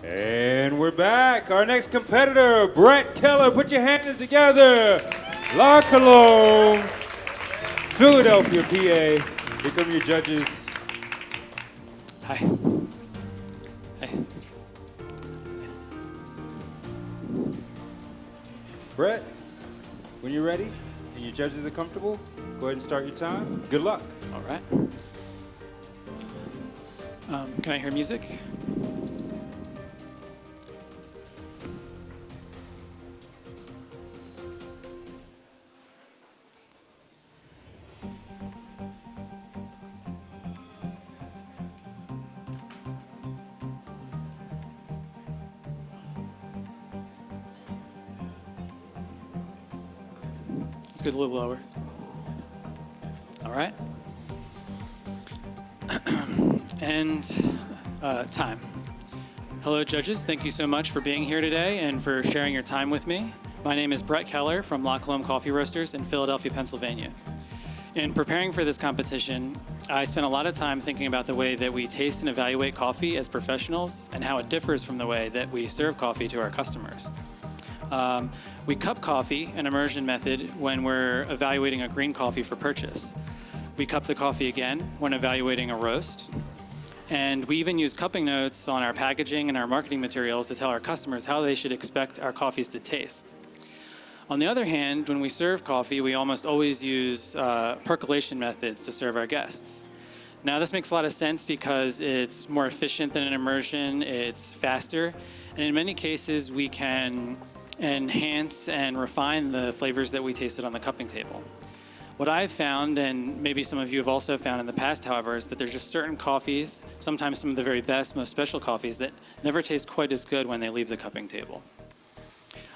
And we're back. Our next competitor, Brett Keller. Put your hands together. La Colombe, Philadelphia, PA. Here come your judges. Hi. Hi. Brett, when you're ready and your judges are comfortable, go ahead and start your time. Good luck. All right. Can I hear music? Let's get a little lower. All right. And time. Hello, judges. Thank you so much for being here today and for sharing your time with me. My name is Brett Keller from La Colombe Coffee Roasters in Philadelphia, Pennsylvania. In preparing for this competition, I spent a lot of time thinking about the way that we taste and evaluate coffee as professionals and how it differs from the way that we serve coffee to our customers. We cup coffee, an immersion method, when we're evaluating a green coffee for purchase. We cup the coffee again when evaluating a roast. And we even use cupping notes on our packaging and our marketing materials to tell our customers how they should expect our coffees to taste. On the other hand, when we serve coffee, we almost always use percolation methods to serve our guests. Now, this makes a lot of sense because it's more efficient than an immersion, it's faster, and in many cases, we can enhance and refine the flavors that we tasted on the cupping table. What I've found, and maybe some of you have also found in the past, however, is that there's just certain coffees, sometimes some of the very best, most special coffees, that never taste quite as good when they leave the cupping table.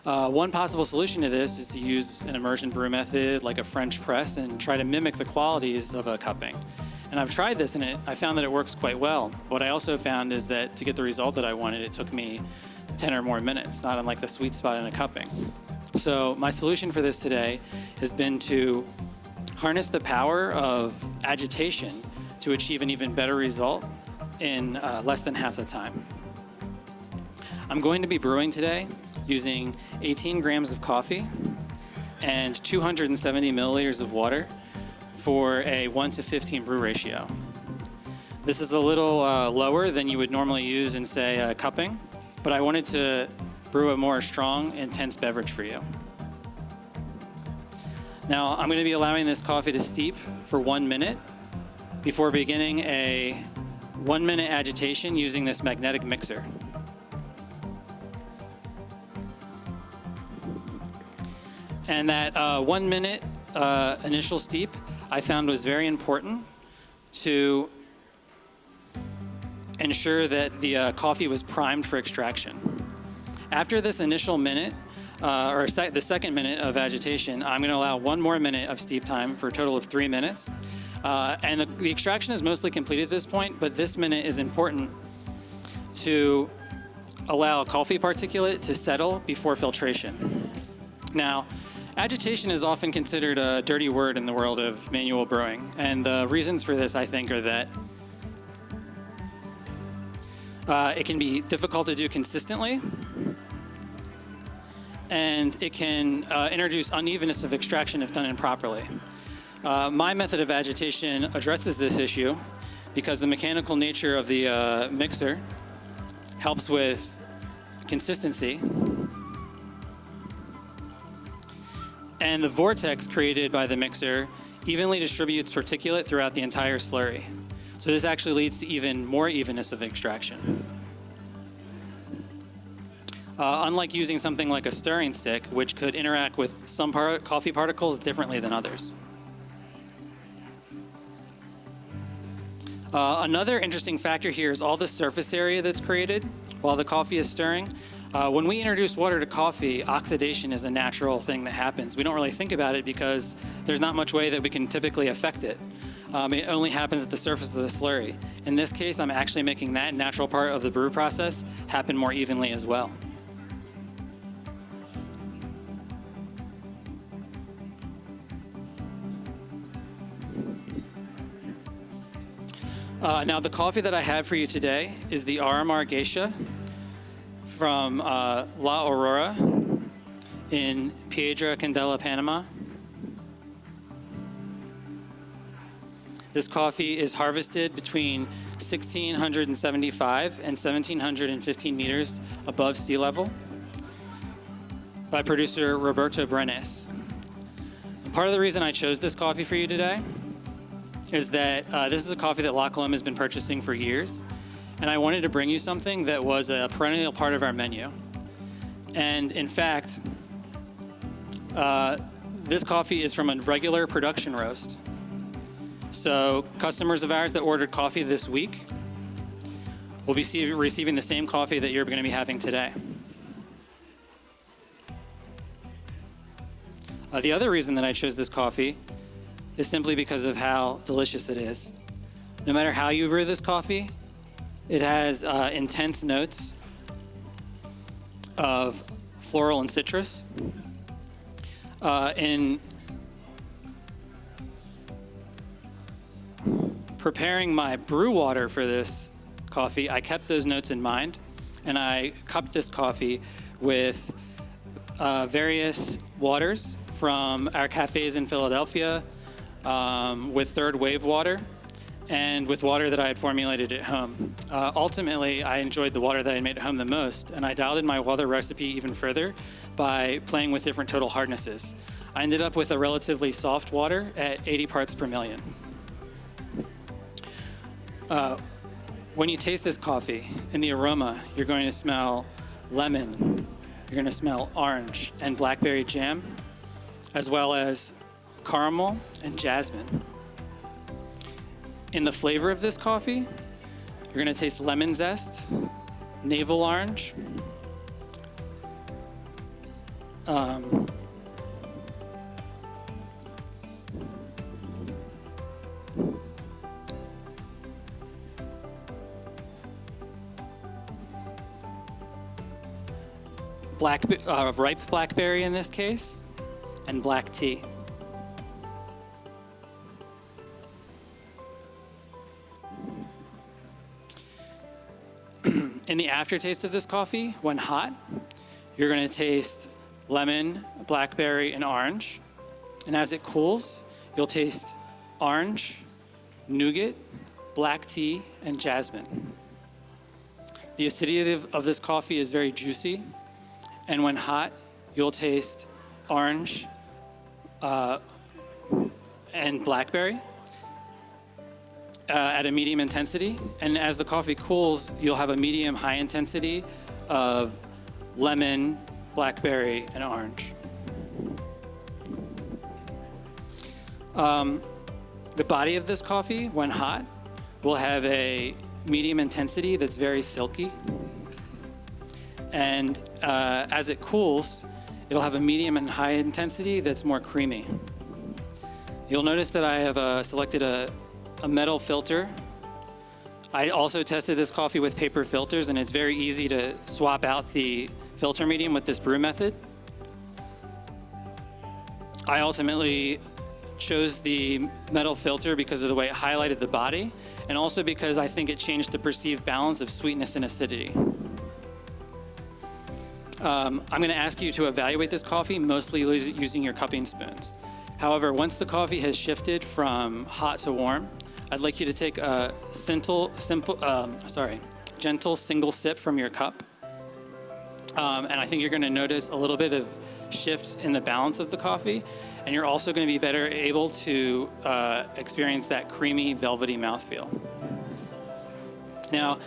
One possible solution to this is to use an immersion brew method like a French press and try to mimic the qualities of a cupping. And I've tried this and I found that it works quite well. What I also found is that to get the result that I wanted, it took me 10 or more minutes, not unlike the sweet spot in a cupping. So my solution for this today has been to harness the power of agitation to achieve an even better result in less than half the time. I'm going to be brewing today using 18 grams of coffee and 270 milliliters of water for a 1:15 brew ratio. This is a little lower than you would normally use in, say, a cupping, but I wanted to brew a more strong, intense beverage for you. Now, I'm going to be allowing this coffee to steep for 1 minute before beginning a 1-minute agitation using this magnetic mixer. And that 1 minute initial steep I found was very important to ensure that the coffee was primed for extraction. After this initial minute, the second minute of agitation, I'm going to allow 1 more minute of steep time for a total of 3 minutes. And the extraction is mostly complete at this point, but this minute is important to allow coffee particulate to settle before filtration. Now, agitation is often considered a dirty word in the world of manual brewing, and the reasons for this, I think, are that it can be difficult to do consistently, and it can introduce unevenness of extraction if done improperly. My method of agitation addresses this issue because the mechanical nature of the mixer helps with consistency, and the vortex created by the mixer evenly distributes particulate throughout the entire slurry. So this actually leads to even more evenness of extraction. Unlike using something like a stirring stick, which could interact with some coffee particles differently than others. Another interesting factor here is all the surface area that's created while the coffee is stirring. When we introduce water to coffee, oxidation is a natural thing that happens. We don't really think about it because there's not much way that we can typically affect it. It only happens at the surface of the slurry. In this case, I'm actually making that natural part of the brew process happen more evenly as well. Now, the coffee that I have for you today is the RMR Geisha. from La Aurora in Piedra Candela, Panama. This coffee is harvested between 1,675 and 1,715 meters above sea level by producer Roberto Brenes. And part of the reason I chose this coffee for you today is that this is a coffee that La Colombe has been purchasing for years, and I wanted to bring you something that was a perennial part of our menu. And in fact, this coffee is from a regular production roast. So customers of ours that ordered coffee this week will be receiving the same coffee that you're going to be having today. The other reason that I chose this coffee is simply because of how delicious it is. No matter how you brew this coffee, it has intense notes of floral and citrus. In preparing my brew water for this coffee, I kept those notes in mind, and I cupped this coffee with various waters from our cafes in Philadelphia, with third wave water, and with water that I had formulated at home. Ultimately, I enjoyed the water that I made at home the most, and I dialed in my water recipe even further by playing with different total hardnesses. I ended up with a relatively soft water at 80 parts per million. When you taste this coffee, in the aroma, you're going to smell lemon, you're going to smell orange and blackberry jam, as well as caramel and jasmine. In the flavor of this coffee, you're going to taste lemon zest, navel orange, ripe blackberry in this case, and black tea. In the aftertaste of this coffee, when hot, you're going to taste lemon, blackberry, and orange. And as it cools, you'll taste orange, nougat, black tea, and jasmine. The acidity of this coffee is very juicy. And when hot, you'll taste orange and blackberry at a medium intensity. And as the coffee cools, you'll have a medium-high intensity of lemon, blackberry, and orange. The body of this coffee, when hot, will have a medium intensity that's very silky. And as it cools, it'll have a medium and high intensity that's more creamy. You'll notice that I have selected a metal filter. I also tested this coffee with paper filters, and it's very easy to swap out the filter medium with this brew method. I ultimately chose the metal filter because of the way it highlighted the body, and also because I think it changed the perceived balance of sweetness and acidity. I'm going to ask you to evaluate this coffee, mostly using your cupping spoons. However, once the coffee has shifted from hot to warm, I'd like you to take a gentle single sip from your cup. And I think you're going to notice a little bit of shift in the balance of the coffee, and you're also going to be better able to experience that creamy, velvety mouthfeel. Now,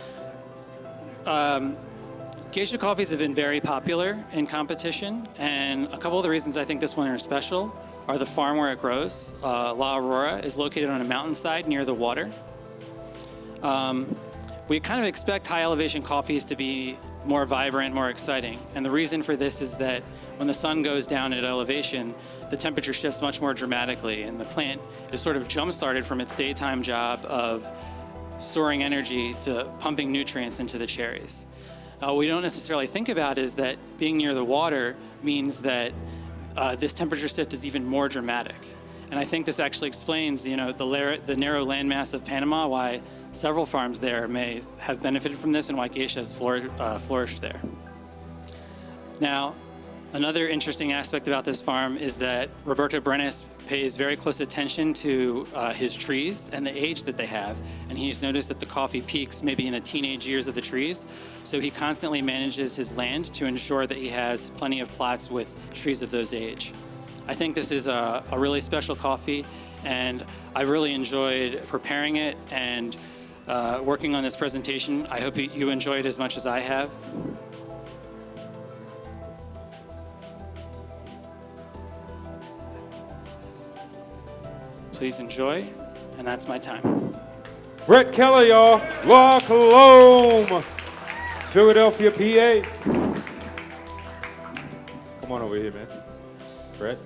geisha coffees have been very popular in competition, and a couple of the reasons I think this one is special are the farm where it grows. La Aurora is located on a mountainside near the water. We kind of expect high elevation coffees to be more vibrant, more exciting. And the reason for this is that when the sun goes down at elevation, the temperature shifts much more dramatically, and the plant is sort of jump-started from its daytime job of storing energy to pumping nutrients into the cherries. What we don't necessarily think about is that being near the water means that this temperature shift is even more dramatic. And I think this actually explains, the narrow landmass of Panama, why several farms there may have benefited from this and why geisha has flourished there. Now, another interesting aspect about this farm is that Roberto Brenes pays very close attention to his trees and the age that they have. And he's noticed that the coffee peaks maybe in the teenage years of the trees. So he constantly manages his land to ensure that he has plenty of plots with trees of those age. I think this is a really special coffee, and I really enjoyed preparing it and working on this presentation. I hope you enjoy it as much as I have. Please enjoy, and that's my time. Brett Keller, y'all. La Colombe, Philadelphia, PA. Come on over here, man. Brett.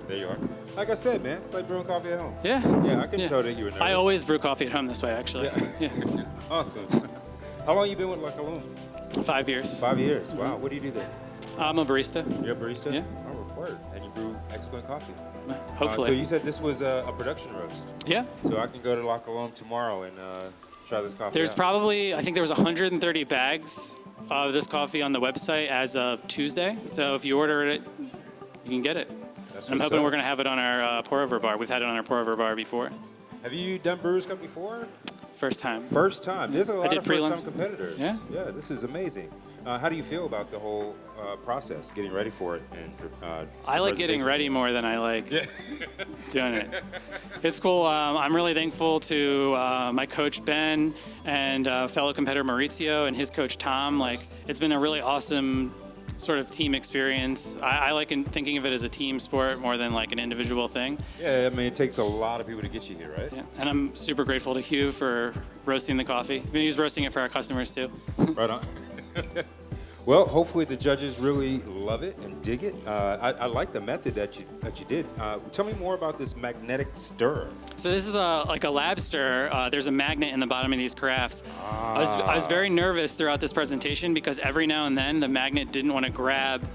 There you are. Like I said, man, it's like brewing coffee at home. Yeah. Yeah, I can tell that you were nervous. I always brew coffee at home this way, actually. Yeah. Awesome. How long you been with La Colombe? 5 years. 5 years. Wow. What do you do there? I'm a barista. You're a barista? Yeah. Oh, word. And you brew excellent coffee. Hopefully. So you said this was a production roast. Yeah. So I can go to La Colombe tomorrow and try this coffee There's out. probably, I think there was 130 bags of this coffee on the website as of Tuesday. So if you order it, you can get it. I'm hoping we're going to have it on our pour-over bar. We've had it on our pour-over bar before. Have you done Brewers Cup before? First time. First time. There's a lot of first-time prelims. competitors. Yeah. Yeah, this is amazing. How do you feel about the whole process, getting ready for it? And I like getting ready more than I like doing it. It's cool. I'm really thankful to my coach, Ben, and fellow competitor Maurizio and his coach, Tom. Like, it's been a really awesome sort of team experience. I like thinking of it as a team sport more than like an individual thing. Yeah, I mean, it takes a lot of people to get you here, right? Yeah. And I'm super grateful to Hugh for roasting the coffee. He's roasting it for our customers too. Right on. Well, hopefully the judges really love it and dig it. I like the method that you did. Tell me more about this magnetic stir. So this is like a lab stir. There's a magnet in the bottom of these carafes. I was very nervous throughout this presentation because every now and then the magnet didn't want to grab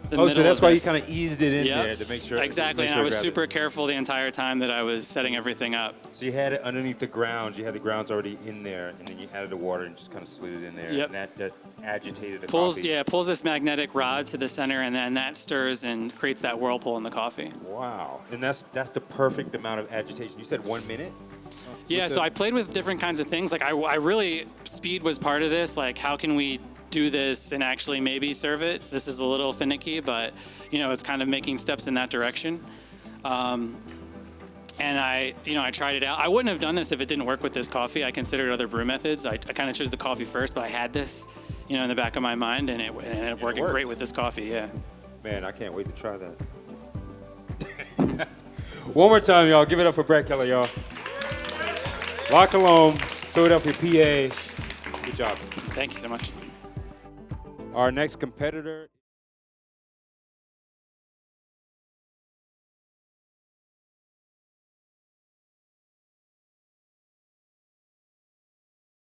the middle. So that's why you this. kind of eased it in there to make sure. Exactly, make and sure I was it grabbed super it. careful the entire time that I was setting everything up. So you had it underneath the grounds. You had the grounds already in there, and then you added the water and just kind of slid it in there. Yep. And that agitated the Pulls, coffee. yeah, pulls this magnetic rod to the center, and then that stirs and creates that whirlpool in the coffee. Wow, and that's the perfect amount of agitation. You said 1 minute. Yeah, so I played with different kinds of things. Like I really, speed was part of this. Like, how can we do this and actually maybe serve it? This is a little finicky, but it's kind of making steps in that direction. And I tried it out. I wouldn't have done this if it didn't work with this coffee. I considered other brew methods. I kind of chose the coffee first, but I had this, in the back of my mind, and it worked great with this coffee. Yeah. Man, I can't wait to try that. One more time, y'all. Give it up for Brett Keller, y'all. La Colombe, Philadelphia, PA. Good job. Thank you so much. Our next competitor.